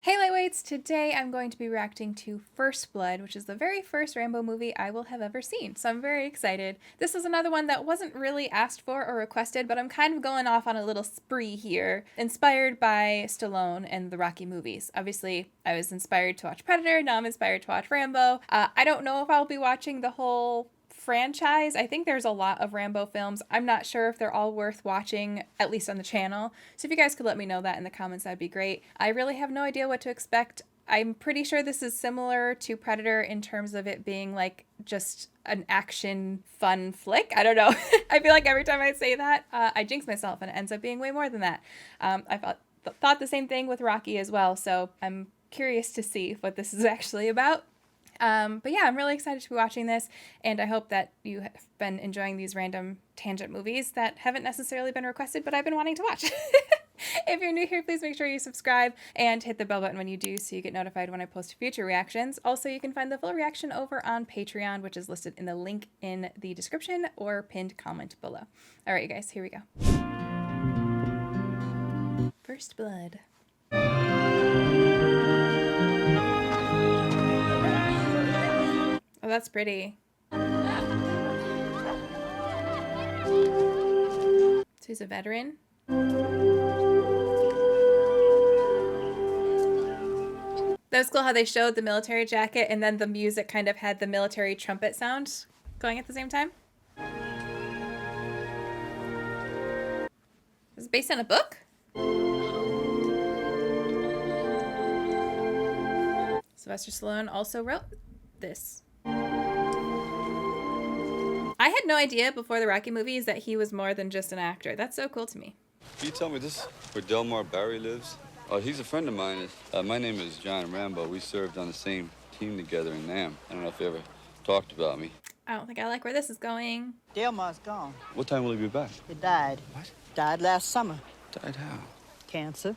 Hey Lightweights! Today I'm going to be reacting to First Blood, which is the very first Rambo movie I will have ever seen, so I'm very excited. This is another one that wasn't really asked for or requested, but I'm kind of going off on a little spree here, inspired by Stallone and the Rocky movies. Obviously, I was inspired to watch Predator, now I'm inspired to watch Rambo. I don't know if I'll be watching the whole franchise. I think there's a lot of Rambo films. I'm not sure if they're all worth watching, at least on the channel. So if you guys could let me know that in the comments, that'd be great. I really have no idea what to expect. I'm pretty sure this is similar to Predator in terms of it being like just an action fun flick. I don't know. I feel like every time I say that, I jinx myself and it ends up being way more than that. I thought the same thing with Rocky as well. So I'm curious to see what this is actually about. But yeah, I'm really excited to be watching this, and I hope that you have been enjoying these random tangent movies that haven't necessarily been requested, but I've been wanting to watch. If you're new here, please make sure you subscribe and hit the bell button when you do so you get notified when I post future reactions. Also, you can find the full reaction over on Patreon, which is listed in the link in the description or pinned comment below. All right, you guys, here we go. First Blood. Oh, that's pretty. So he's a veteran. That was cool how they showed the military jacket and then the music kind of had the military trumpet sound going at the same time. Is it based on a book? Sylvester Stallone also wrote this. I had no idea before the Rocky movies that he was more than just an actor. That's so cool to me. Can you tell me this where Delmar Barry lives? Oh, he's a friend of mine. My name is John Rambo. We served on the same team together in Nam. I don't know if you ever talked about me. I don't think I like where this is going. Delmar's gone. What time will he be back? He died. What? Died last summer. Died how? Cancer.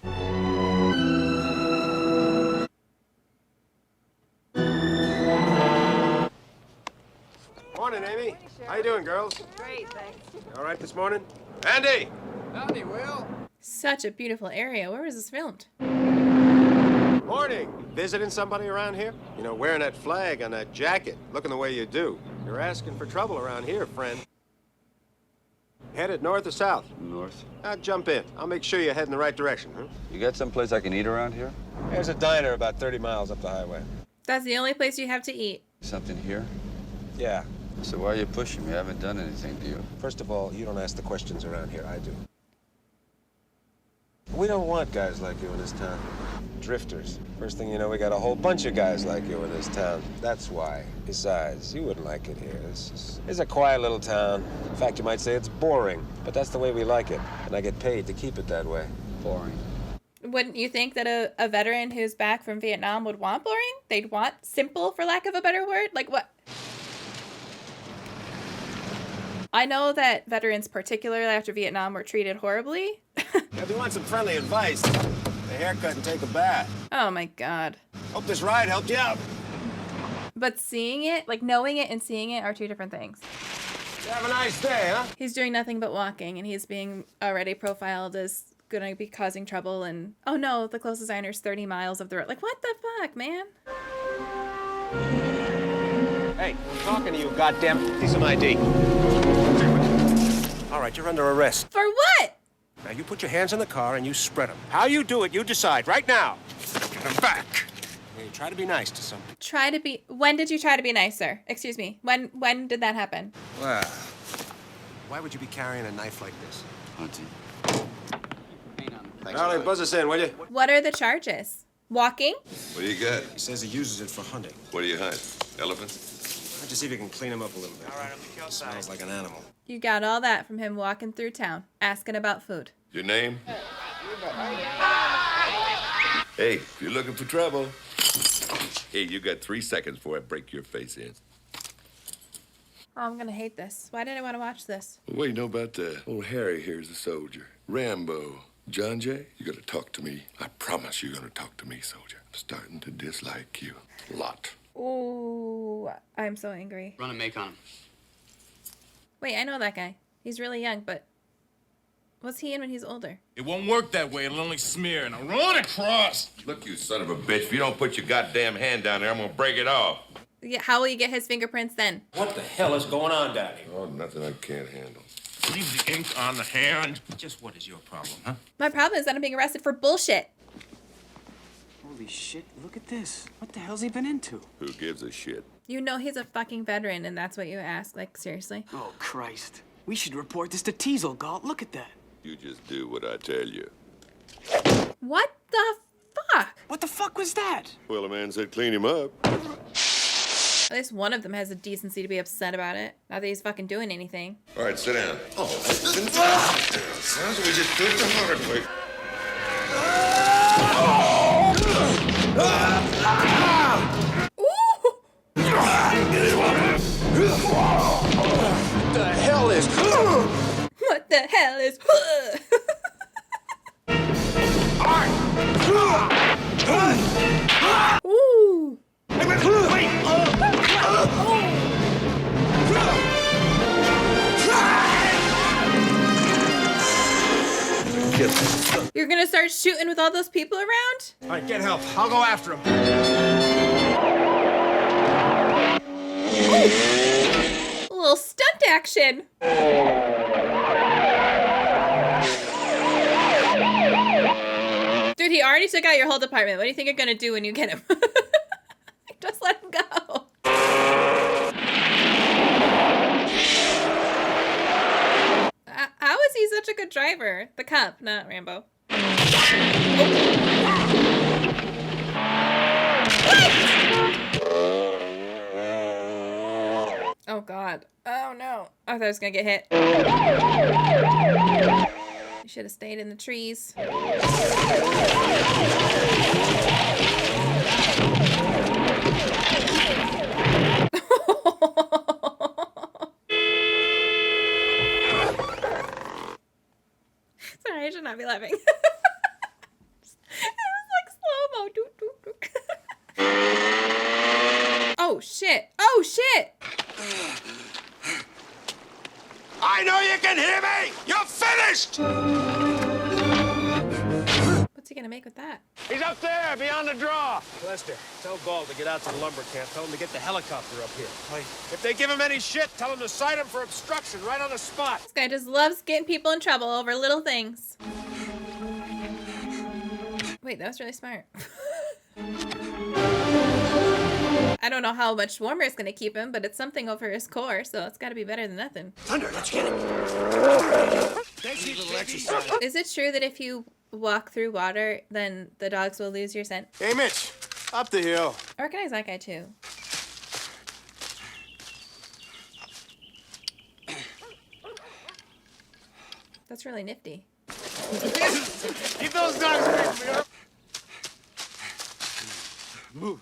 Morning, Amy. How you doing, girls? Great, thanks. All right this morning? Andy! Howdy, Will. Such a beautiful area. Where was this filmed? Morning. Visiting somebody around here? You know, wearing that flag on that jacket, looking the way you do. You're asking for trouble around here, friend. Headed north or south? North. Jump in. I'll make sure you head in the right direction, huh? You got someplace I can eat around here? There's a diner about 30 miles up the highway. That's the only place you have to eat. Something here? Yeah. So why are you pushing me? I haven't done anything to you. First of all, you don't ask the questions around here. I do. We don't want guys like you in this town. Drifters. First thing you know, we got a whole bunch of guys like you in this town. That's why. Besides, you wouldn't like it here. This is a quiet little town. In fact, you might say it's boring, but that's the way we like it. And I get paid to keep it that way. Boring. Wouldn't you think that a veteran who's back from Vietnam would want boring? They'd want simple, for lack of a better word? Like what? I know that veterans, particularly after Vietnam, were treated horribly. If you want some friendly advice, a haircut and take a bath. Oh my God. Hope this ride helped you out. But seeing it, like knowing it and seeing it are two different things. Have a nice day, huh? He's doing nothing but walking and he's being already profiled as gonna be causing trouble and oh no, the closest diner's 30 miles up the road. Like what the fuck, man? Hey, I'm talking to you, goddamn. See some ID. All right, you're under arrest. For what? Now, you put your hands in the car and you spread them. How you do it, you decide right now. Get them back. Hey, try to be nice to some people. When did you try to be nice, sir? Excuse me. When did that happen? Well, why would you be carrying a knife like this? Hunting. Charlie, buzz us in, will you? What are the charges? Walking? What do you got? He says he uses it for hunting. What do you hunt? Elephants? I'll just see if you can clean him up a little bit. All right, I'll meet you outside. Sounds like an animal. You got all that from him walking through town, asking about food. Your name? Hey, if you're looking for trouble. Hey, you got 3 seconds before I break your face in. Oh, I'm gonna hate this. Why did I want to watch this? Well, what do you know about old Harry here's a soldier? Rambo. John Jay, you gotta talk to me. I promise you're gonna talk to me, soldier. I'm starting to dislike you a lot. Ooh, I'm so angry. Run a make on him. Wait, I know that guy. He's really young, but was he in when he's older? It won't work that way. It'll only smear, and I'll run across. Look, you son of a bitch. If you don't put your goddamn hand down there, I'm gonna break it off. Yeah, how will you get his fingerprints then? What the hell is going on down here? Oh, nothing I can't handle. Leave the ink on the hand. Just what is your problem, huh? My problem is that I'm being arrested for bullshit. Holy shit, look at this. What the hell's he been into? Who gives a shit? You know he's a fucking veteran, and that's what you ask. Like, seriously? Oh, Christ. We should report this to Teasel, Galt. Look at that. You just do what I tell you. What the fuck? What the fuck was that? Well, the man said clean him up. At least one of them has the decency to be upset about it. Not that he's fucking doing anything. All right, sit down. Oh, sounds like we just took the hard way. What the hell is... What the hell is... Ooh. You're gonna start shooting with all those people around? All right, get help. I'll go after him. A little stunt action. Dude, he already took out your whole department. What do you think you're gonna do when you get him? Just let him go. How is he such a good driver? The cop, not Rambo. Oh god. Oh no. I thought I was gonna get hit. You should have stayed in the trees. Sorry, I should not be laughing. It was like slow-mo. Doot, doot, doot. Oh shit. Oh shit. I know you can hear me! You're finished! What's he gonna make with that? He's up there, beyond the draw. Lester, tell Galt to get out to the lumber camp. Tell him to get the helicopter up here. If they give him any shit, tell him to cite him for obstruction right on the spot. This guy just loves getting people in trouble over little things. Wait, that was really smart. I don't know how much warmer it's gonna keep him, but it's something over his core, so it's gotta be better than nothing. Thunder, let's get him. Is it true that if you walk through water, then the dogs will lose your scent? Hey, Mitch, up the hill. I recognize that guy too. That's really nifty. Keep those dogs away from me. Move.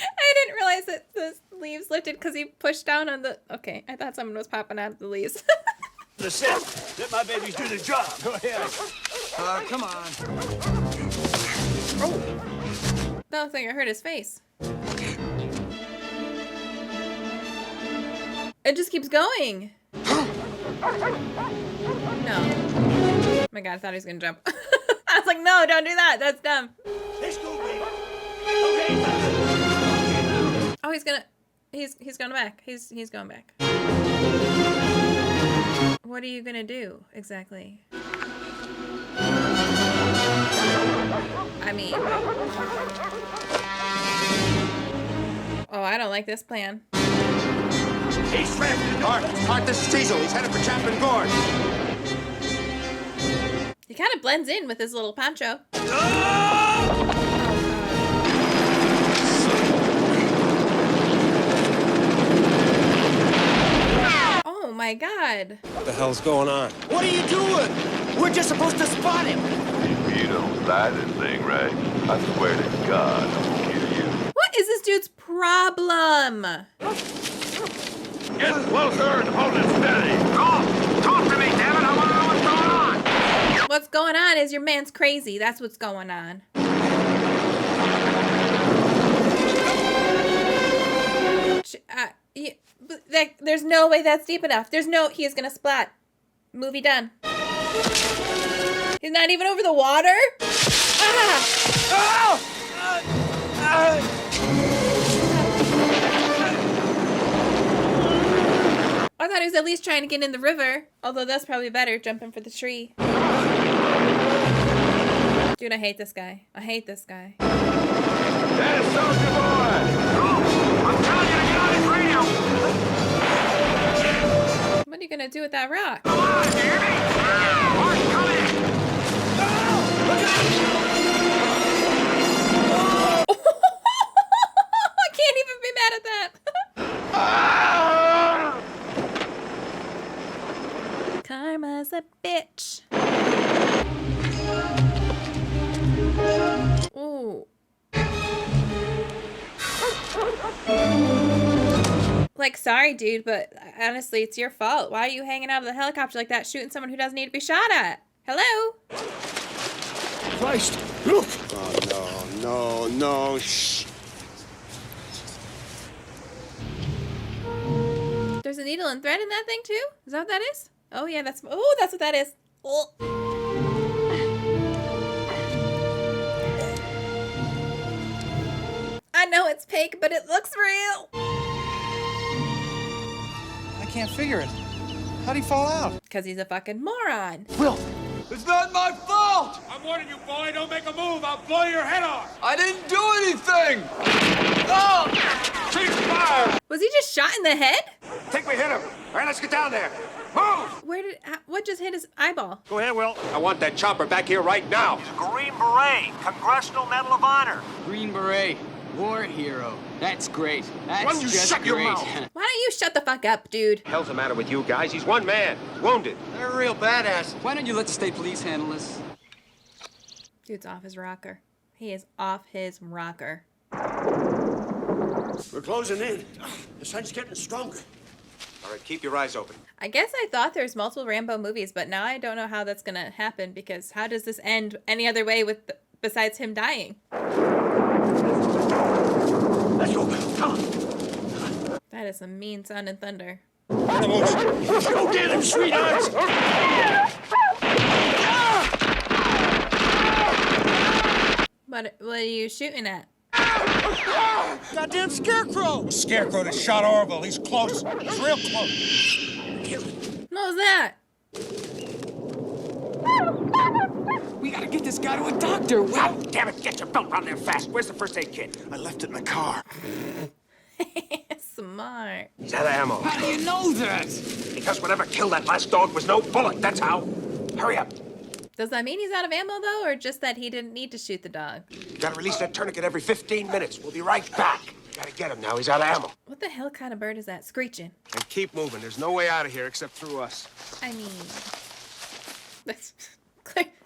I didn't realize that the leaves lifted because he pushed down on the... Okay, I thought someone was popping out of the leaves. The set. Let my babies do the job. Go ahead. Come on. That looks like it hurt his face. It just keeps going. No. Oh my god, I thought he was gonna jump. I was like, no, don't do that. That's dumb. Let's go, baby. Oh, he's gonna... He's going back. He's going back. What are you gonna do, exactly? I mean... Oh, I don't like this plan. He's trapped. Art, this is Teasel. He's headed for Chapman Gorge. He kind of blends in with his little poncho. Oh my god. What the hell's going on? What are you doing? We're just supposed to spot him. If you don't lie this thing right, I swear to God, I'll kill you. What is this dude's problem? Get closer and hold it steady. Talk to me, damn it. I want to know what's going on. What's going on is your man's crazy. That's what's going on. There's no way that's deep enough. He is gonna splat. Movie done. He's not even over the water? Ah! I thought he was at least trying to get in the river. Although that's probably better, jumping for the tree. Dude, I hate this guy. I hate this guy. There's Soldier Boy! I'm telling you to get on his radio! What are you gonna do with that rock? Come on, you hear me? Mark, come in! I can't even be mad at that. Karma's a bitch. Ooh. Like, sorry, dude, but honestly, it's your fault. Why are you hanging out of the helicopter like that, shooting someone who doesn't need to be shot at? Hello? Christ, look! Oh, no, shh. There's a needle and thread in that thing, too? Is that what that is? Oh, yeah, that's what that is. Oh. I know it's fake, but it looks real. I can't figure it. How'd he fall out? Because he's a fucking moron. Will! It's not my fault! I'm warning you, boy, don't make a move, I'll blow your head off! I didn't do anything! Oh! Cease fire! Was he just shot in the head? Think we hit him. All right, let's get down there. Move! What just hit his eyeball? Go ahead, Will. I want that chopper back here right now. Green Beret, Congressional Medal of Honor. Green Beret, war hero. That's great. That's Why don't you just shut your great. mouth? Why don't you shut the fuck up, dude? Hell's the matter with you guys? He's one man, wounded. They're real badass. Why don't you let the state police handle this? Dude's off his rocker. He is off his rocker. We're closing in. The sun's getting stronger. All right, keep your eyes open. I guess I thought there's multiple Rambo movies, but now I don't know how that's gonna happen because how does this end any other way besides him dying? Let's go, come on. That is some mean sounding thunder. Animals, go get him, sweethearts. What are you shooting at? Goddamn scarecrow. Scarecrow that shot Orville, he's close. He's real close. What was that? We gotta get this guy to a doctor. Wow, damn it, get your belt around there fast. Where's the first aid kit? I left it in the car. Smart. He's out of ammo. How do you know that? Because whatever killed that last dog was no bullet, that's how. Hurry up. Does that mean he's out of ammo, though, or just that he didn't need to shoot the dog? You gotta release that tourniquet every 15 minutes. We'll be right back. Gotta get him now. He's out of ammo. What the hell kind of bird is that? Screeching. And keep moving. There's no way out of here except through us. I mean, that's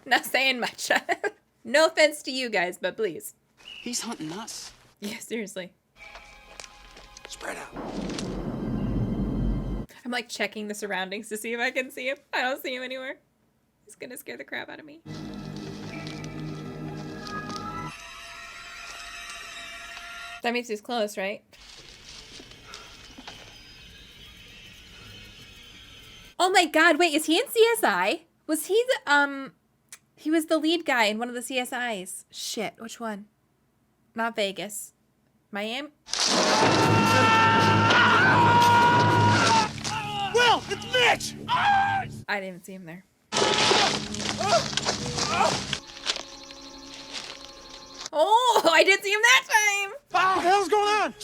not saying much. No offense to you guys, but please. He's hunting us. Yeah, seriously. Spread out. I'm like checking the surroundings to see if I can see him. I don't see him anywhere. He's gonna scare the crap out of me. That means he's close, right? Oh my god, wait, is he in CSI? Was he the, he was the lead guy in one of the CSIs. Shit, which one? Not Vegas. Miami? Will, it's Mitch! I didn't even see him there. Oh, I did see him that time! What the hell's going on?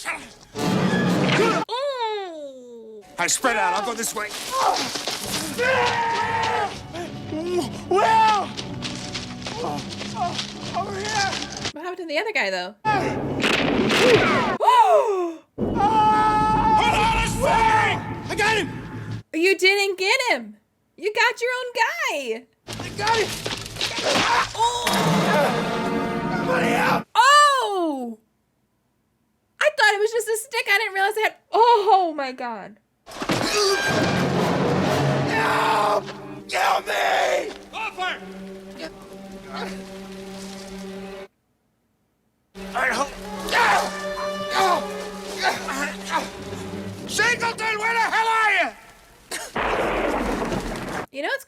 Oh. All right, spread out. I'll go this way. Will! Over here! What happened to the other guy, though? Hold on a second! I got him! You didn't get him! You got your own guy! I got him! Oh! Money out! Oh! I thought it was just a stick. I didn't realize it had... Oh, my God. No! Kill me! Offer! All right, hold... Shit!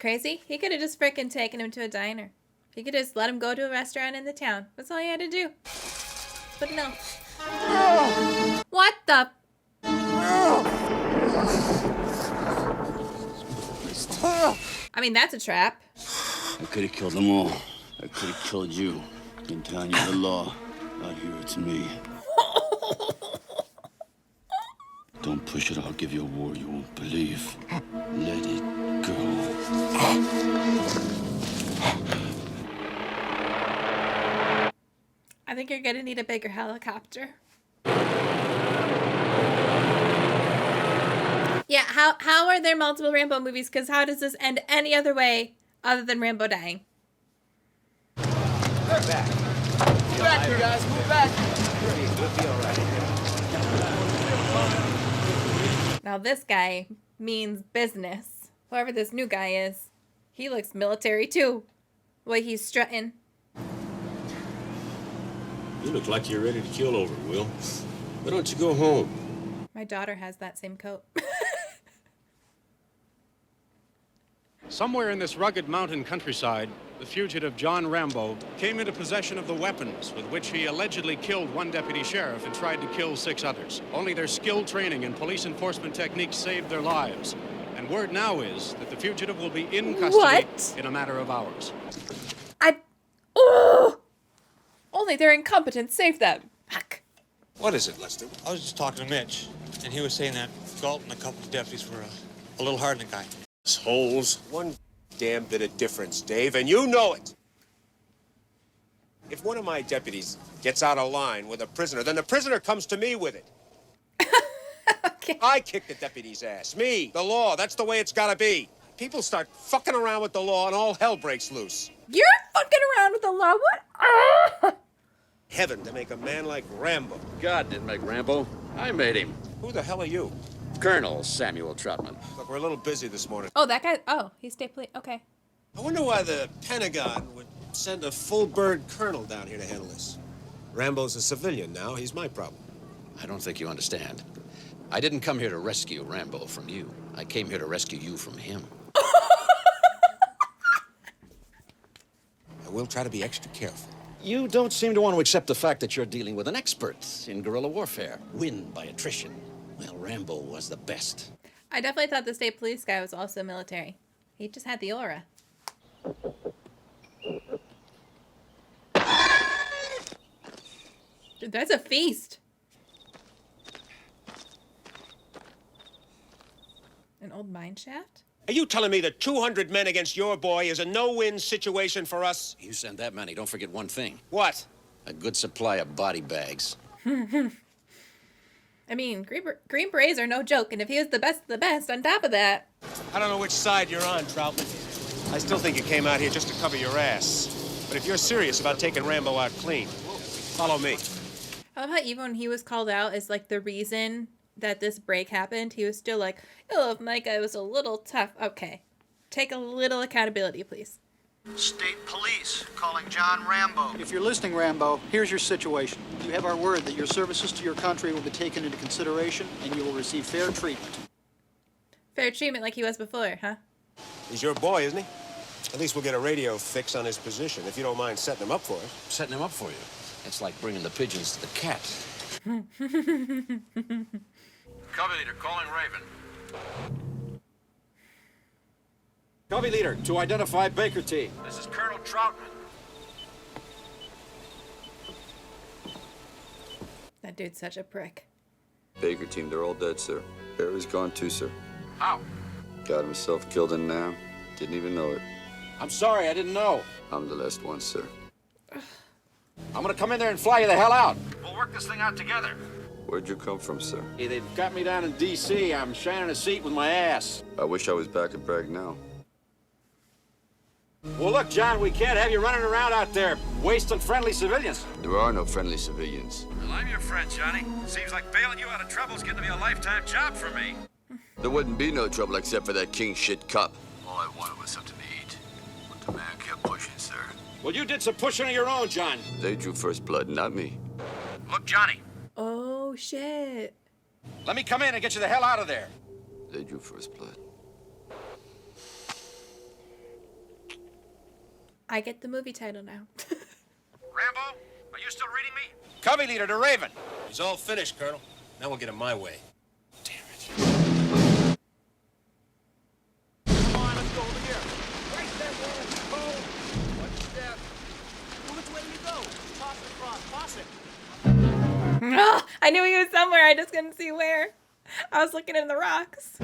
crazy. He could have just frickin' taken him to a diner. He could just let him go to a restaurant in the town. That's all he had to do. But no. What the? I mean, that's a trap. I could have killed them all. I could have killed you. In town, you're the law. Out here, it's me. Don't push it. I'll give you a war you won't believe. Let it go. I think you're gonna need a bigger helicopter. Yeah, how are there multiple Rambo movies? Because how does this end any other way other than Rambo dying? They're back. Move back here, guys. Move back. We'll be all right. Now this guy means business. Whoever this new guy is, he looks military too. The way he's strutting. You look like you're ready to kill over, Will. Why don't you go home? My daughter has that same coat. Somewhere in this rugged mountain countryside, the fugitive John Rambo came into possession of the weapons with which he allegedly killed one deputy sheriff and tried to kill 6 others. Only their skilled training and police enforcement techniques saved their lives. And word now is that the fugitive will be in custody in a matter of hours. Only their incompetence saved them. Fuck. What is it, Lester? I was just talking to Mitch, and he was saying that Galt and a couple of deputies were a little hard on the guy. Holes. One damn bit of difference, Dave, and you know it. If one of my deputies gets out of line with a prisoner, then the prisoner comes to me with it. Okay. I kick the deputy's ass. Me, the law. That's the way it's gotta be. People start fucking around with the law and all hell breaks loose. You're fucking around with the law. What? Heaven to make a man like Rambo. God didn't make Rambo. I made him. Who the hell are you? Colonel Samuel Troutman. Look, we're a little busy this morning. Oh, that guy. Oh, he stayed police. Okay. I wonder why the Pentagon would send a full-bird colonel down here to handle this. Rambo's a civilian now. He's my problem. I don't think you understand. I didn't come here to rescue Rambo from you. I came here to rescue you from him. I will try to be extra careful. You don't seem to want to accept the fact that you're dealing with an expert in guerrilla warfare. Win by attrition. Well, Rambo was the best. I definitely thought the state police guy was also military. He just had the aura. Dude, that's a feast. An old mine shaft? Are you telling me that 200 men against your boy is a no-win situation for us? You send that many, don't forget one thing. What? A good supply of body bags. I mean, Green Berets are no joke, and if he was the best of the best on top of that... I don't know which side you're on, Troutman. I still think you came out here just to cover your ass. But if you're serious about taking Rambo out clean, follow me. I love how even when he was called out as, like, the reason that this break happened, he was still like, oh, if my guy was a little tough. Okay. Take a little accountability, please. State police calling John Rambo. If you're listening, Rambo, here's your situation. You have our word that your services to your country will be taken into consideration and you will receive fair treatment. Fair treatment like he was before, huh? He's your boy, isn't he? At least we'll get a radio fix on his position, if you don't mind setting him up for us. Setting him up for you? It's like bringing the pigeons to the cat. Covey leader calling Raven. Covey leader, to identify Baker T. This is Colonel Troutman. That dude's such a prick. Baker team, they're all dead, sir. Barry's gone too, sir. How? Got himself killed in Nam. Didn't even know it. I'm sorry, I didn't know. I'm the last one, sir. I'm gonna come in there and fly you the hell out. We'll work this thing out together. Where'd you come from, sir? Hey, they've got me down in D.C. I'm shining a seat with my ass. I wish I was back at Bragg now. Well, look, John, we can't have you running around out there wasting friendly civilians. There are no friendly civilians. Well, I'm your friend, Johnny. Seems like bailing you out of trouble's getting to be a lifetime job for me. There wouldn't be no trouble except for that king shit cup. All I wanted was something to eat. But the man kept pushing, sir. Well, you did some pushing of your own, John. They drew first blood, not me. Look, Johnny. Oh, shit. Let me come in and get you the hell out of there. They drew first blood. I get the movie title now. Rambo, are you still reading me? Covey leader to Raven. He's all finished, Colonel. Now we'll get him my way. Come on, let's go over here. Right there, boy. Oh, one step. Which way do you go? Toss it across. Toss it. Oh, I knew he was somewhere. I just couldn't see where. I was looking in the rocks.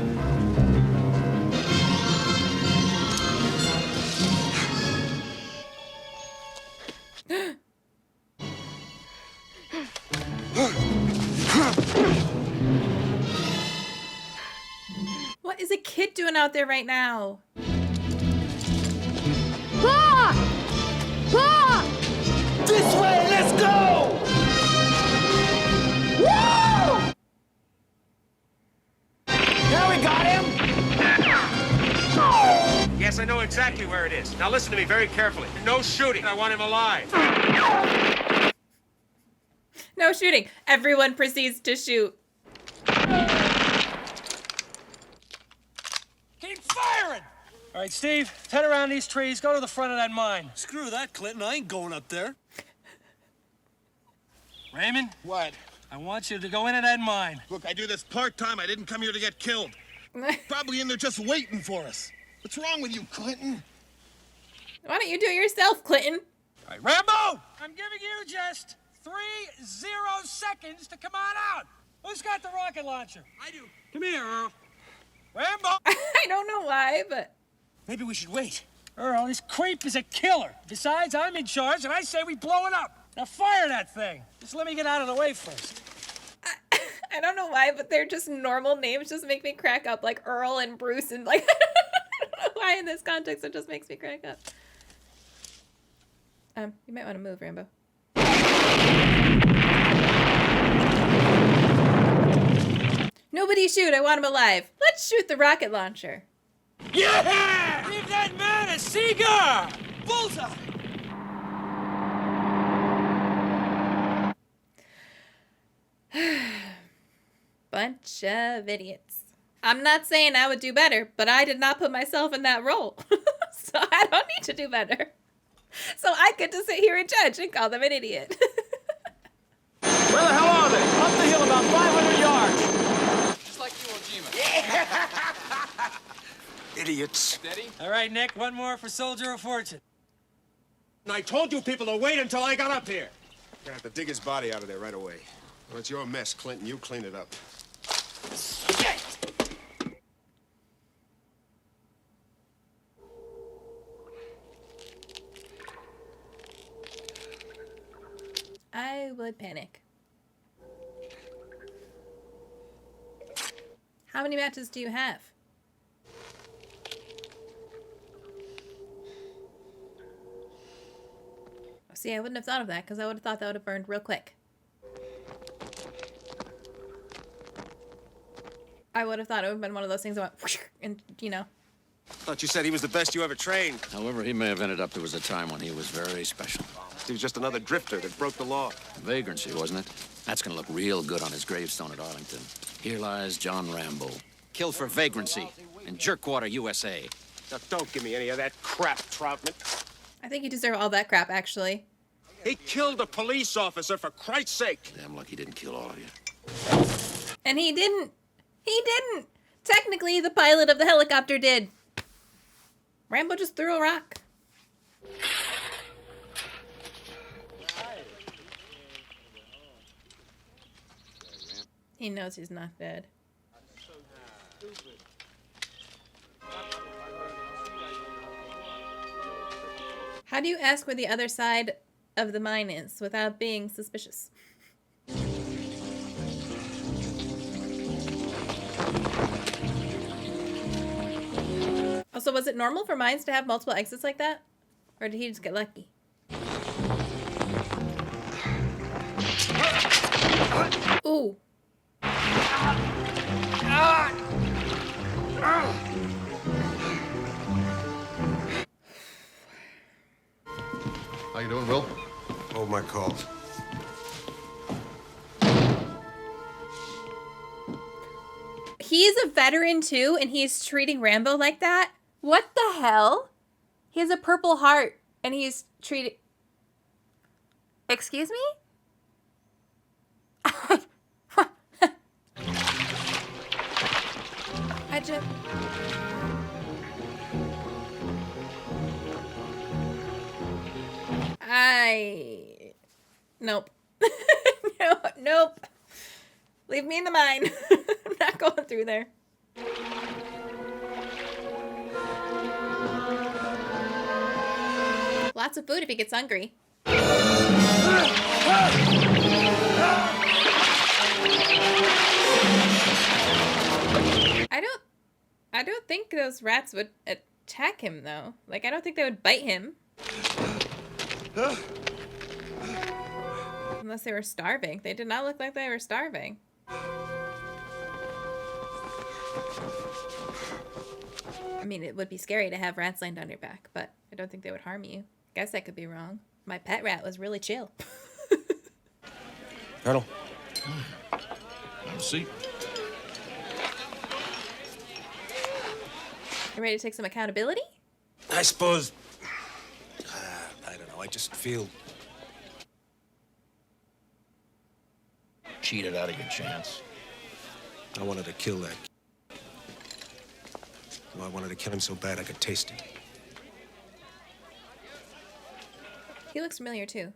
What is a kid doing out there right now? This way, let's go! Woo! Now we got him! Yes, I know exactly where it is. Now listen to me very carefully. No shooting. I want him alive. No shooting. Everyone proceeds to shoot. Keep firing! All right, Steve, turn around these trees. Go to the front of that mine. Screw that, Clinton. I ain't going up there. Raymond? What? I want you to go into that mine. Look, I do this part-time. I didn't come here to get killed. Probably in there just waiting for us. What's wrong with you, Clinton? Why don't you do it yourself, Clinton? All right, Rambo! I'm giving you just 30 seconds to come on out. Who's got the rocket launcher? I do. Come here, Earl. Rambo! I don't know why, but... Maybe we should wait. Earl, this creep is a killer. Besides, I'm in charge, and I say we blow it up. Now fire that thing. Just let me get out of the way first. I don't know why, but they're just normal names just make me crack up, like Earl and Bruce, and like, I don't know why in this context it just makes me crack up. You might want to move, Rambo. Nobody shoot, I want him alive. Let's shoot the rocket launcher. Yeah! Give that man a cigar! Bullseye! Bunch of idiots. I'm not saying I would do better, but I did not put myself in that role. So I don't need to do better. So I get to sit here and judge and call them an idiot. Where the hell are they? Up the hill about 500 yards. Just like Iwo Jima. Idiots. Steady? All right, Nick, one more for Soldier of Fortune. I told you people to wait until I got up here. We're gonna have to dig his body out of there right away. Well, it's your mess, Clinton. You clean it up. I would panic. How many matches do you have? See, I wouldn't have thought of that because I would have thought that would have burned real quick. I would have thought it would have been one of those things that went whoosh, and, you know. Thought you said he was the best you ever trained. However he may have ended up, there was a time when he was very special. He was just another drifter that broke the law. Vagrancy, wasn't it? That's gonna look real good on his gravestone at Arlington. Here lies John Rambo, killed for vagrancy in Jerkwater, USA. Now, don't give me any of that crap, Troutman. I think you deserve all that crap, actually. He killed a police officer, for Christ's sake. Damn lucky he didn't kill all of you. And he didn't. He didn't. Technically, the pilot of the helicopter did. Rambo just threw a rock. He knows he's not dead. How do you ask where the other side of the mine is without being suspicious? Also, was it normal for mines to have multiple exits like that? Or did he just get lucky? Ooh. How you doing, Will? Hold my call. He's a veteran too, and he's treating Rambo like that? What the hell? He has a Purple Heart And he's treated... Excuse me? I just... Nope. No, nope. Leave me in the mine. I'm not going through there. Lots of food if he gets hungry. I don't think those rats would attack him though. Like, I don't think they would bite him. Unless they were starving. They did not look like they were starving. I mean, it would be scary to have rats laying down your back, but I don't think they would harm you. Guess I could be wrong. My pet rat was really chill. Colonel. Have a seat. You ready to take some accountability? I suppose... I don't know, I just feel... Cheated out of your chance. I wanted to kill that. Well, I wanted to kill him so bad I could taste it. He looks familiar too.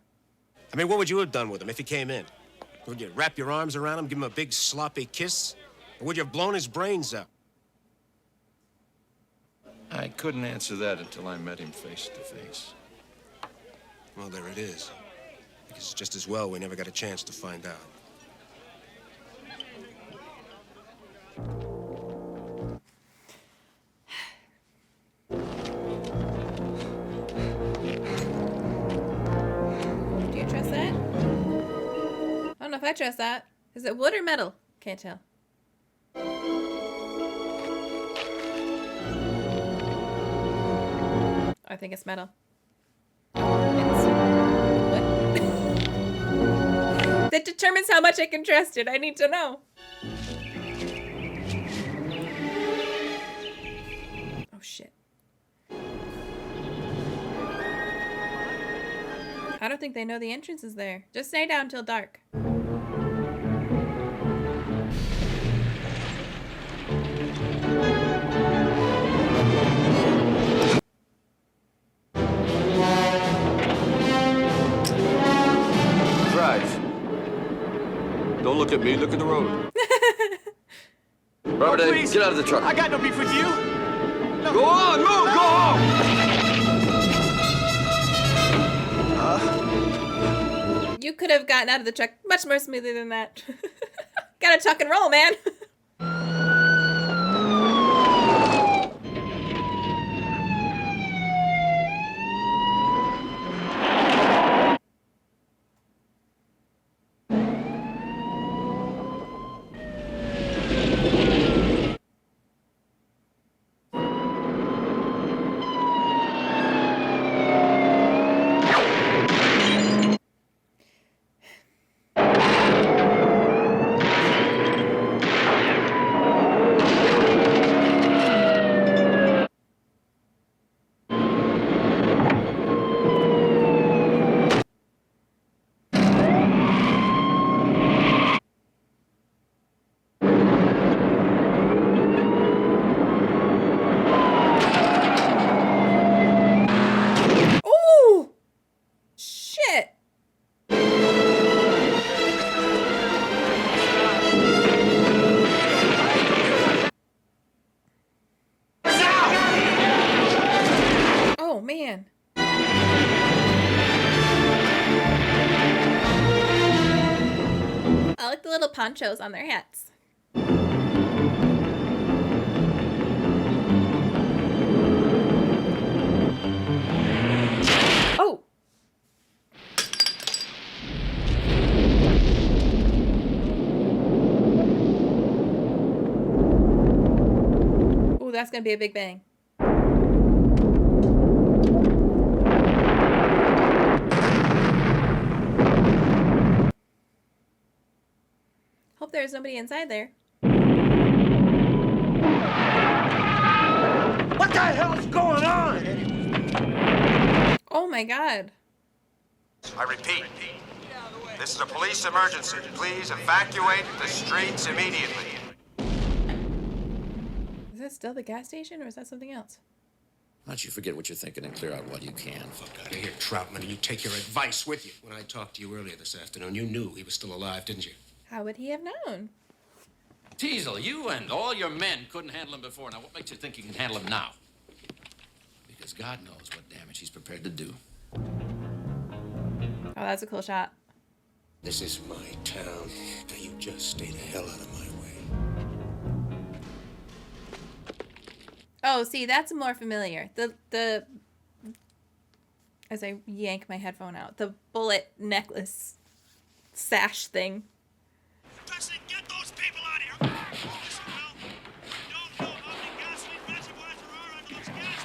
I mean, what would you have done with him if he came in? Would you wrap your arms around him, give him a big sloppy kiss? Or would you have blown his brains out? I couldn't answer that until I met him face to face. Well, there it is. Because it's just as well we never got a chance to find out. Do you trust that? I don't know if I trust that. Is it wood or metal? Can't tell. I think it's metal. It's wood. That determines how much I can trust it. I need to know. Oh shit. I don't think they know the entrance is there. Just stay down till dark. Don't look at me, look at the road. Robert, Please. get out of the truck. I got no beef with you. No. Go on, move, go home! You could have gotten out of the truck much more smoothly than that. Gotta tuck and roll, man. Ponchos on their hats. Oh! Ooh, that's gonna be a big bang. Hope there's nobody inside there. What the hell's going on? Oh my god. I repeat, this is a police emergency. Please evacuate the streets immediately. Is that still the gas station or is that something else? Why don't you forget what you're thinking and clear out what you can? Fuck out of here, Troutman, and you take your advice with you. When I talked to you earlier this afternoon, you knew he was still alive, didn't you? How would he have known? Teasel, you and all your men couldn't handle him before. Now, what makes you think you can handle him now? Because God knows what damage he's prepared to do. Oh, that's a cool shot. This is my town. Now you just stay the hell out of my way. Oh, see, that's more familiar. The as I yank my headphone out, the bullet necklace sash thing. President, get those people out of here! Listen, Will, you don't know how many gasoline reservoirs there are under those gas.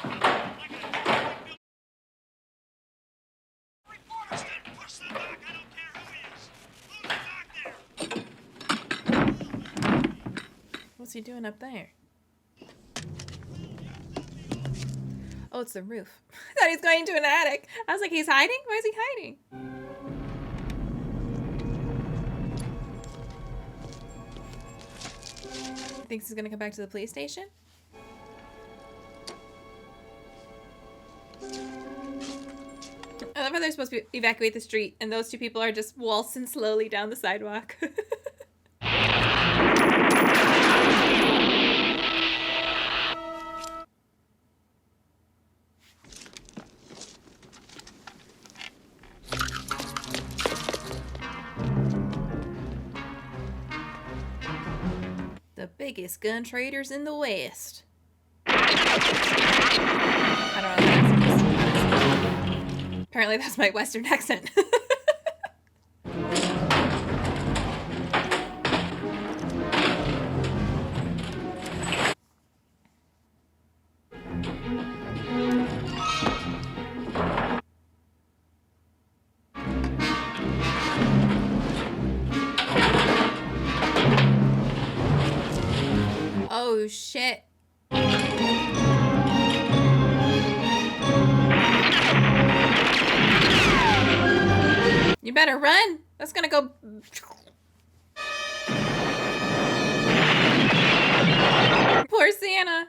Reporters, then push them back. I don't care who he is. Move back there. What's he doing up there? Oh, it's the roof. I thought he was going into an attic. I was like, he's hiding? Why is he hiding? Thinks he's gonna come back to the police station? I love how they're supposed to evacuate the street and those two people are just waltzing slowly down the sidewalk. The biggest gun traders in the West. I don't know what that is. Apparently that's my Western accent. Oh shit. You better run. That's gonna go. Poor Santa.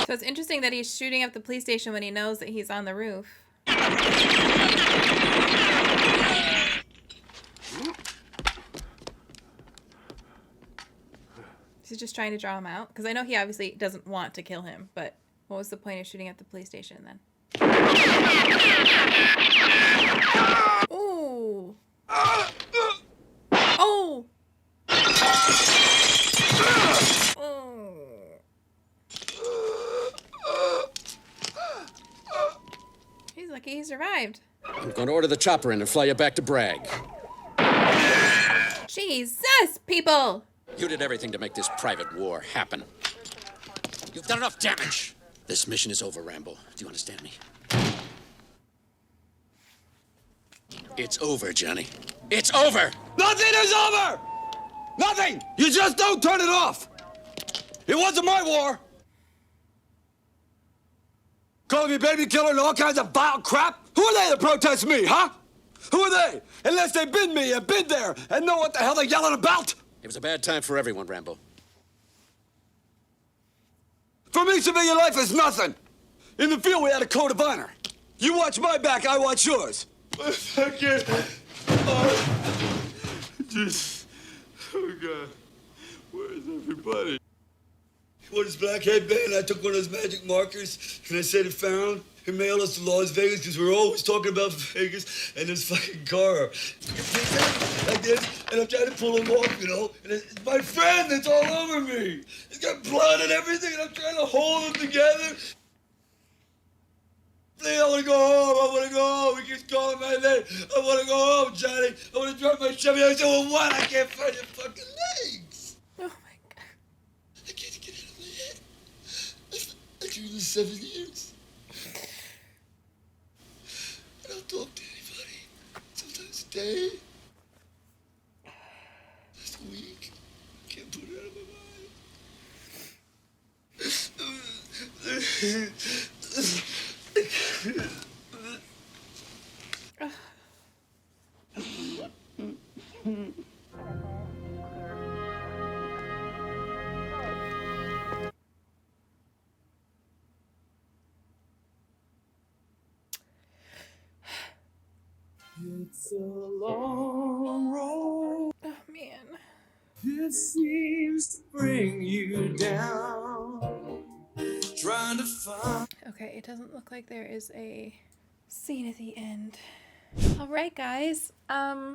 So it's interesting that he's shooting up the police station when he knows that he's on the roof. He's just trying to draw him out? Because I know he obviously doesn't want to kill him, but what was the point of shooting at the police station then? Ooh. Oh! Oh! He's lucky he survived. I'm going to order the chopper in and fly you back to Bragg. Jesus, people! You did everything to make this private war happen. You've done enough damage. This mission is over, Rambo. Do you understand me? It's over, Johnny. It's over! Nothing is over! Nothing! You just don't turn it off! It wasn't my war! Calling me baby killer and all kinds of vile crap? Who are they to protest me, huh? Who are they? Unless they've been me and been there and know what the hell they're yelling about? It was a bad time for everyone, Rambo. For me, civilian life is nothing. In the field, we had a code of honor. You watch my back, I watch yours. I can't. Oh, God. Where's everybody? What is Black Headband? I took one of those magic markers and I said it found. He mailed us to Las Vegas because we're always talking about Vegas and this fucking car. Like this, and I'm trying to pull him off, you know? And it's my friend that's all over me. He's got blood and everything, and I'm trying to hold him together. Please, I want to go home. I want to go home. He keeps calling my name. I want to go home, Johnny. I want to drive my Chevy. I said, well, what? I can't find your fucking legs. Oh, my God. I can't get it out of my head. I do this 7 years. I don't talk to anybody. Sometimes a day. Just a week. It's a long road. Oh, man. It seems to bring you down. Trying to find. Okay, it doesn't look like there is a scene at the end. All right, guys. I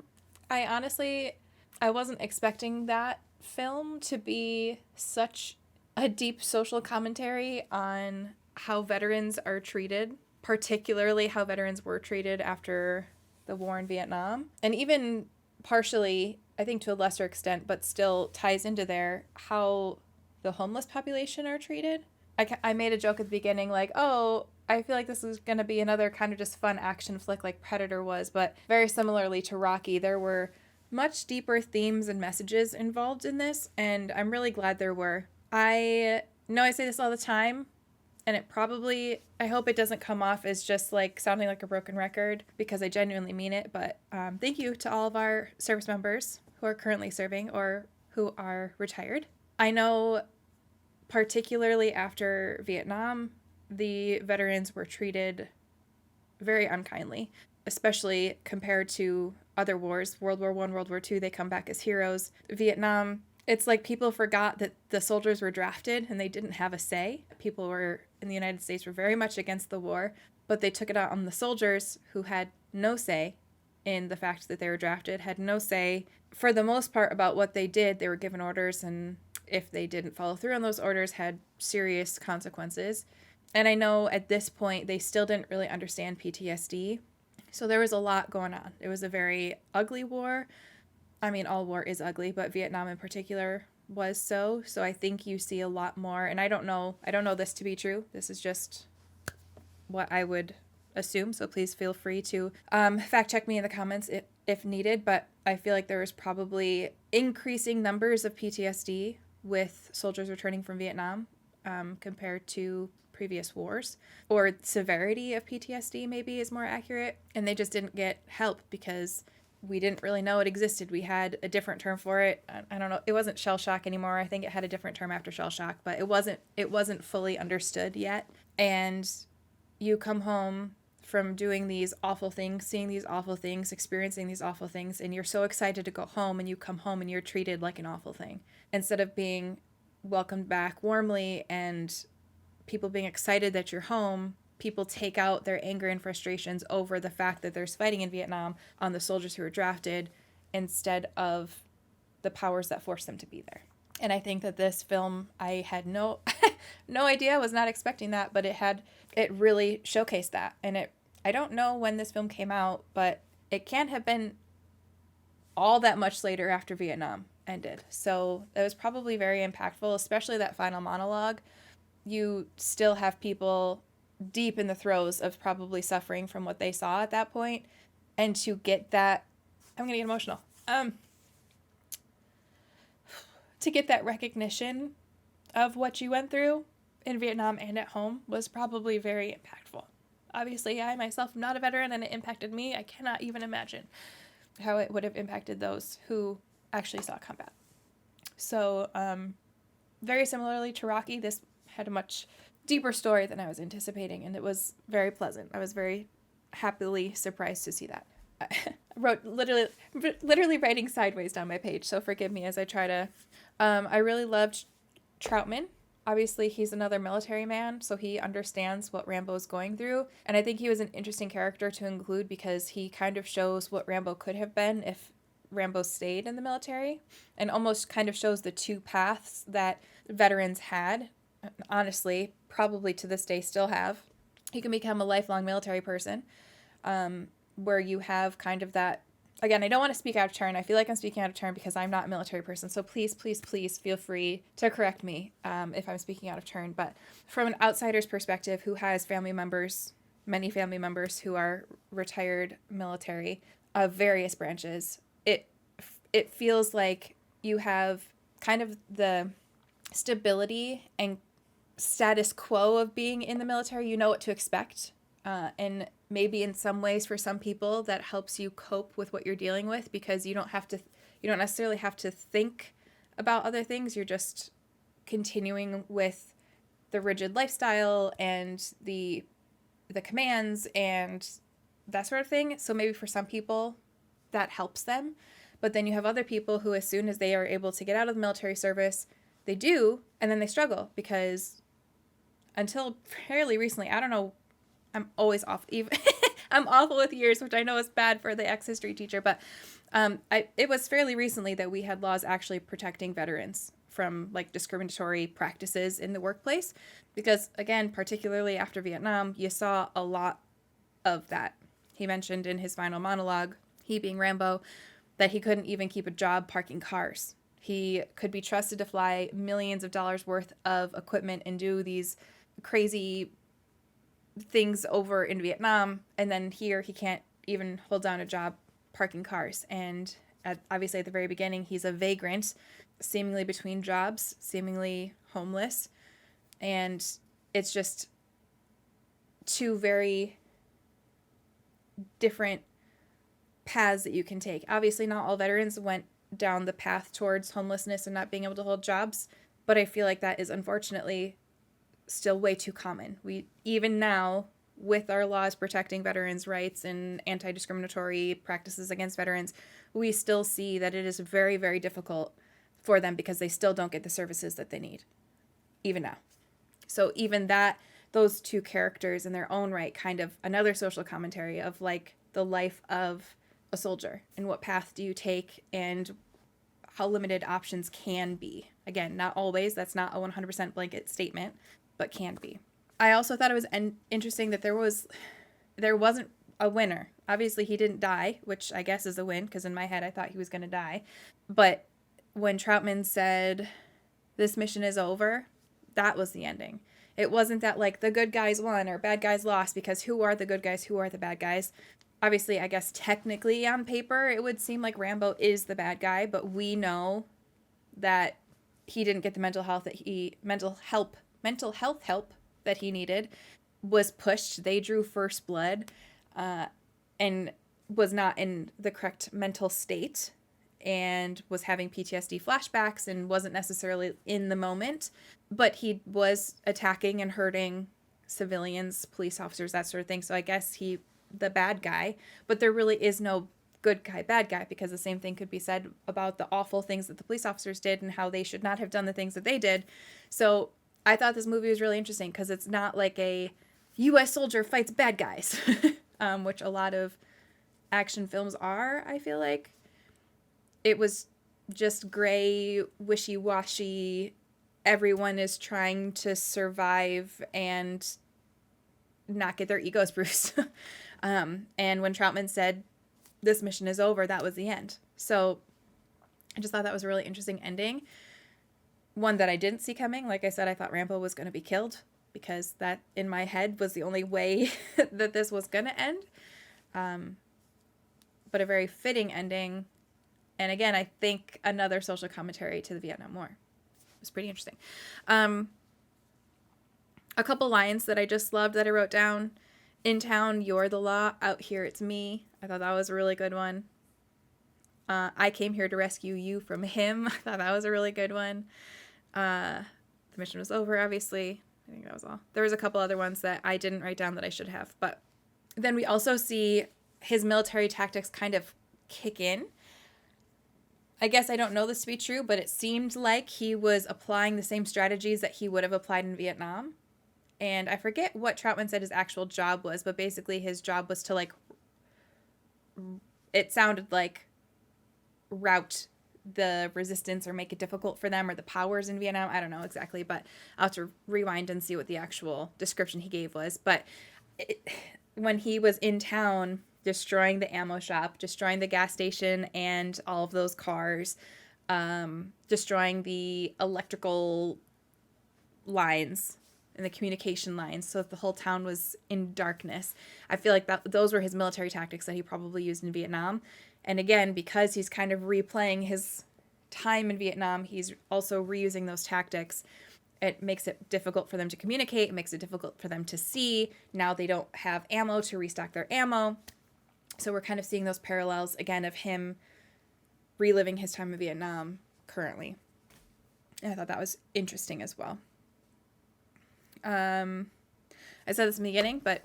wasn't expecting that film to be such a deep social commentary on how veterans are treated, particularly how veterans were treated after the war in Vietnam. And even partially, I think to a lesser extent, but still ties into there, how the homeless population are treated. I made a joke at the beginning, like, oh, I feel like this is going to be another kind of just fun action flick like Predator was, but very similarly to Rocky, there were much deeper themes and messages involved in this, and I'm really glad there were. I know I say this all the time, and I hope it doesn't come off as just like sounding like a broken record, because I genuinely mean it, but thank you to all of our service members who are currently serving or who are retired. I know particularly after Vietnam, the veterans were treated very unkindly, especially compared to other wars. World War I, World War II, they come back as heroes. Vietnam, it's like people forgot that the soldiers were drafted and they didn't have a say. People were in the United States were very much against the war, but they took it out on the soldiers who had no say in the fact that they were drafted, had no say for the most part about what they did. They were given orders, and if they didn't follow through on those orders, had serious consequences. And I know at this point they still didn't really understand PTSD. So there was a lot going on. It was a very ugly war. I mean, all war is ugly, but Vietnam in particular was so. So I think you see a lot more, and I don't know this to be true. This is just what I would assume. So please feel free to fact check me in the comments if needed. But I feel like there was probably increasing numbers of PTSD with soldiers returning from Vietnam compared to previous wars, or severity of PTSD maybe is more accurate, and they just didn't get help because we didn't really know it existed. We had a different term for it. I don't know. It wasn't shell shock anymore. I think it had a different term after shell shock, but it wasn't fully understood yet. And you come home from doing these awful things, seeing these awful things, experiencing these awful things, and you're so excited to go home, and you come home and you're treated like an awful thing instead of being welcomed back warmly and people being excited that you're home. People take out their anger and frustrations over the fact that there's fighting in Vietnam on the soldiers who were drafted instead of the powers that forced them to be there. And I think that this film, I had no idea, I was not expecting that, but it really showcased that. And I don't know when this film came out, but it can't have been all that much later after Vietnam ended. So it was probably very impactful, especially that final monologue. You still have people deep in the throes of probably suffering from what they saw at that point, and to get that, I'm gonna get emotional, to get that recognition of what you went through in Vietnam and at home was probably very impactful. Obviously, I myself am not a veteran, and it impacted me. I cannot even imagine how it would have impacted those who actually saw combat. So very similarly to Rocky, this had a much deeper story than I was anticipating, and it was very pleasant. I was very happily surprised to see that. I wrote literally writing sideways down my page, so forgive me as I try to. I really loved Troutman. Obviously, he's another military man, so he understands what Rambo's going through, and I think he was an interesting character to include because he kind of shows what Rambo could have been if Rambo stayed in the military, and almost kind of shows the two paths that veterans had. Honestly, probably to this day still have. You can become a lifelong military person, where you have kind of that. Again, I don't want to speak out of turn. I feel like I'm speaking out of turn because I'm not a military person. So please, please, please feel free to correct me if I'm speaking out of turn. But from an outsider's perspective, who has family members, many family members who are retired military of various branches, it feels like you have kind of the stability and status quo of being in the military. You know what to expect. And maybe in some ways for some people that helps you cope with what you're dealing with, because you don't necessarily have to think about other things. You're just continuing with the rigid lifestyle and the commands and that sort of thing. So maybe for some people that helps them. But then you have other people who, as soon as they are able to get out of the military service, they do, and then they struggle, because until fairly recently, I don't know, I'm always off. Even I'm awful with years, which I know is bad for the ex-history teacher, but it was fairly recently that we had laws actually protecting veterans from like discriminatory practices in the workplace, because again, particularly after Vietnam, you saw a lot of that. He mentioned in his final monologue, he being Rambo, that he couldn't even keep a job parking cars. He could be trusted to fly millions of dollars worth of equipment and do these crazy things over in Vietnam, and then here he can't even hold down a job parking cars. And obviously at the very beginning, he's a vagrant, seemingly between jobs, seemingly homeless, and it's just two very different paths that you can take. Obviously not all veterans went down the path towards homelessness and not being able to hold jobs, but I feel like that is unfortunately still way too common. We, even now, with our laws protecting veterans' rights and anti-discriminatory practices against veterans, we still see that it is very, very difficult for them because they still don't get the services that they need, even now. So even that, those two characters in their own right, kind of another social commentary of like the life of a soldier and what path do you take and how limited options can be. Again, not always, that's not a 100% blanket statement, but can be. I also thought it was interesting that there wasn't a winner. Obviously he didn't die, which I guess is a win, because in my head I thought he was going to die. But when Troutman said, "This mission is over," that was the ending. It wasn't that like the good guys won or bad guys lost, because who are the good guys, who are the bad guys? Obviously, I guess technically on paper it would seem like Rambo is the bad guy, but we know that he didn't get the mental health help that he needed, was pushed. They drew first blood, and was not in the correct mental state, and was having PTSD flashbacks and wasn't necessarily in the moment, but he was attacking and hurting civilians, police officers, that sort of thing. So I guess he, the bad guy, but there really is no good guy, bad guy, because the same thing could be said about the awful things that the police officers did and how they should not have done the things that they did. So I thought this movie was really interesting because it's not like a U.S. soldier fights bad guys, which a lot of action films are, I feel like. It was just gray, wishy-washy, everyone is trying to survive and not get their egos bruised. And when Troutman said, "This mission is over," that was the end. So I just thought that was a really interesting ending. One that I didn't see coming. Like I said, I thought Rambo was going to be killed, because that, in my head, was the only way that this was going to end. But a very fitting ending. And again, I think another social commentary to the Vietnam War. It was pretty interesting. A couple lines that I just loved that I wrote down. "In town, you're the law. Out here, it's me." I thought that was a really good one. "I came here to rescue you from him." I thought that was a really good one. The mission was over, obviously. I think that was all. There was a couple other ones that I didn't write down that I should have. But then we also see his military tactics kind of kick in. I guess I don't know this to be true, but it seemed like he was applying the same strategies that he would have applied in Vietnam. And I forget what Troutman said his actual job was, but basically his job was to, like, it sounded like rout the resistance or make it difficult for them, or the powers in Vietnam. I don't know exactly, but I'll have to rewind and see what the actual description he gave was. But when he was in town destroying the ammo shop, destroying the gas station and all of those cars, destroying the electrical lines and the communication lines, so that the whole town was in darkness. I feel like those were his military tactics that he probably used in Vietnam. And again, because he's kind of replaying his time in Vietnam, he's also reusing those tactics. It makes it difficult for them to communicate. It makes it difficult for them to see. Now they don't have ammo to restock their ammo. So we're kind of seeing those parallels again of him reliving his time in Vietnam currently. And I thought that was interesting as well. I said this in the beginning, but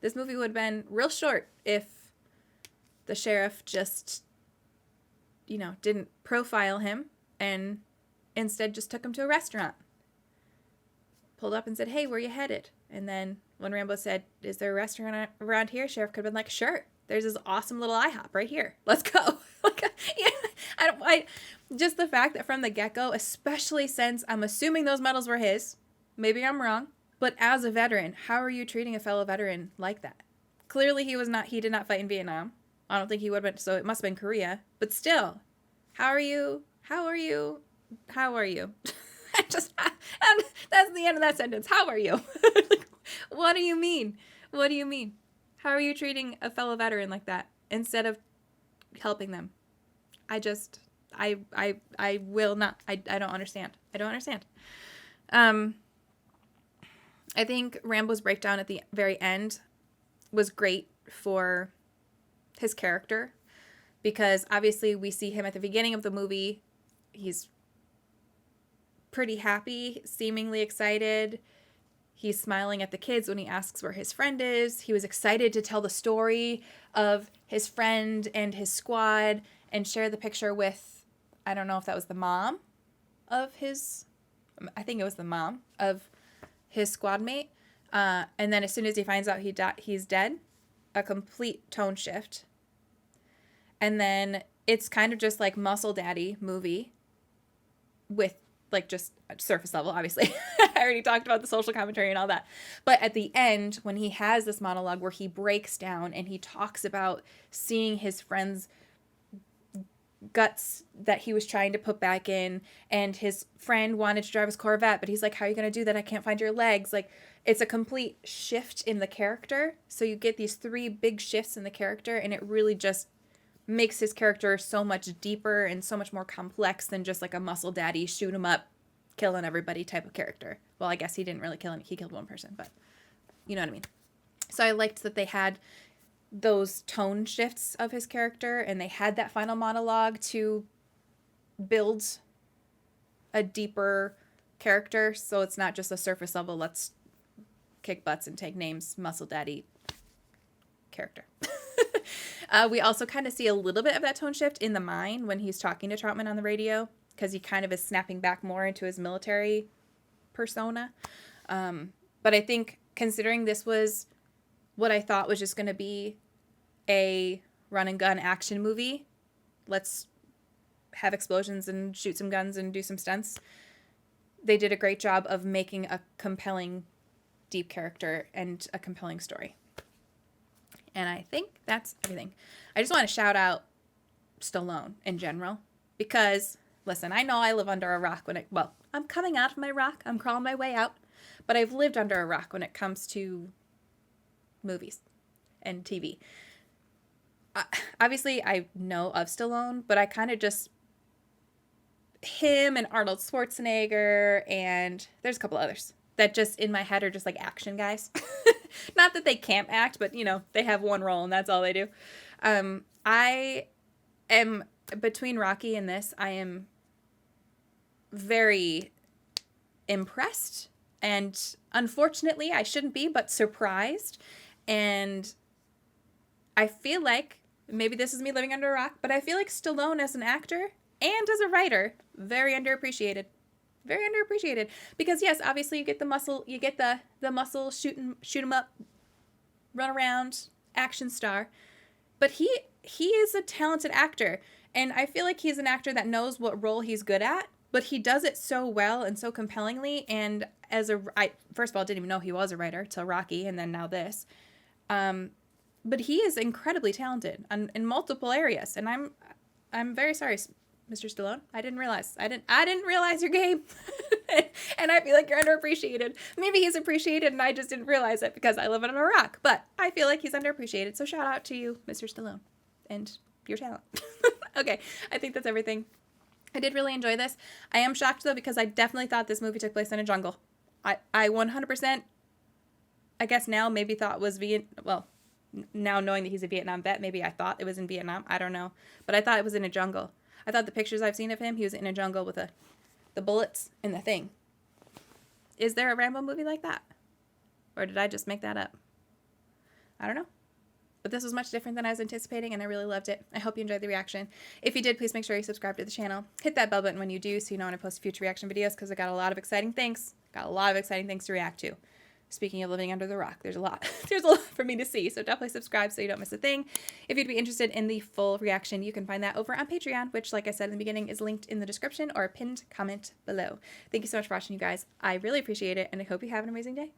this movie would have been real short if the sheriff just, didn't profile him and instead just took him to a restaurant. Pulled up and said, "Hey, where you headed?" And then when Rambo said, "Is there a restaurant around here?" Sheriff could have been like, "Sure. There's this awesome little IHOP right here. Let's go." Just the fact that from the get-go, especially since I'm assuming those medals were his, maybe I'm wrong, but as a veteran, how are you treating a fellow veteran like that? Clearly he did not fight in Vietnam. I don't think he would have been, so it must have been Korea. But still, how are you? And that's the end of that sentence. How are you? What do you mean? What do you mean? How are you treating a fellow veteran like that instead of helping them? I will not. I don't understand. I don't understand. I think Rambo's breakdown at the very end was great for his character because obviously we see him at the beginning of the movie. He's pretty happy, seemingly excited. He's smiling at the kids when he asks where his friend is. He was excited to tell the story of his friend and his squad and share the picture with, I don't know if that was the mom of his, I think it was the mom of his squad mate. And then as soon as he finds out he's dead, a complete tone shift. And then it's kind of just like Muscle Daddy movie with like just surface level, obviously. I already talked about the social commentary and all that. But at the end, when he has this monologue where he breaks down and he talks about seeing his friend's guts that he was trying to put back in, and his friend wanted to drive his Corvette, but he's like, "How are you going to do that? I can't find your legs." Like, it's a complete shift in the character. So you get these 3 big shifts in the character, and it really just makes his character so much deeper and so much more complex than just like a muscle daddy, shoot him up, killing everybody type of character. Well, I guess he didn't really kill any. He killed one person, but you know what I mean. So I liked that they had those tone shifts of his character, and they had that final monologue to build a deeper character. So it's not just a surface level, let's kick butts and take names, muscle daddy character. We also kind of see a little bit of that tone shift in the mine when he's talking to Troutman on the radio, because he kind of is snapping back more into his military persona. But I think considering this was what I thought was just going to be a run and gun action movie, let's have explosions and shoot some guns and do some stunts, they did a great job of making a compelling, deep character and a compelling story. And I think that's everything. I just want to shout out Stallone in general, because, listen, I know I live under a rock I'm coming out of my rock. I'm crawling my way out. But I've lived under a rock when it comes to movies and TV. Obviously, I know of Stallone, but I kind of just, him and Arnold Schwarzenegger, and there's a couple others that just in my head are just like action guys. Not that they can't act, but, they have one role and that's all they do. I am, between Rocky and this, I am very impressed, and unfortunately, I shouldn't be, but surprised. And I feel like, maybe this is me living under a rock, but I feel like Stallone as an actor and as a writer, very underappreciated. Very underappreciated. Because yes, obviously you get the muscle, shoot 'em up, run around, action star. But he is a talented actor. And I feel like he's an actor that knows what role he's good at, but he does it so well and so compellingly. And I first of all didn't even know he was a writer till Rocky, and then now this. But he is incredibly talented in multiple areas. And I'm very sorry, Mr. Stallone. I didn't realize. I didn't realize your game. And I feel like you're underappreciated. Maybe he's appreciated and I just didn't realize it because I live under a rock. But I feel like he's underappreciated. So shout out to you, Mr. Stallone, and your talent. Okay, I think that's everything. I did really enjoy this. I am shocked, though, because I definitely thought this movie took place in a jungle. I 100%, I guess now maybe thought was now knowing that he's a Vietnam vet, maybe I thought it was in Vietnam. I don't know. But I thought it was in a jungle. I thought the pictures I've seen of him, he was in a jungle with the bullets and the thing. Is there a Rambo movie like that? Or did I just make that up? I don't know. But this was much different than I was anticipating, and I really loved it. I hope you enjoyed the reaction. If you did, please make sure you subscribe to the channel. Hit that bell button when you do so you know when I post future reaction videos, because I got a lot of exciting things. Got a lot of exciting things to react to. Speaking of living under the rock, there's a lot. There's a lot for me to see, so definitely subscribe so you don't miss a thing. If you'd be interested in the full reaction, you can find that over on Patreon, which, like I said in the beginning, is linked in the description or a pinned comment below. Thank you so much for watching, you guys. I really appreciate it, and I hope you have an amazing day.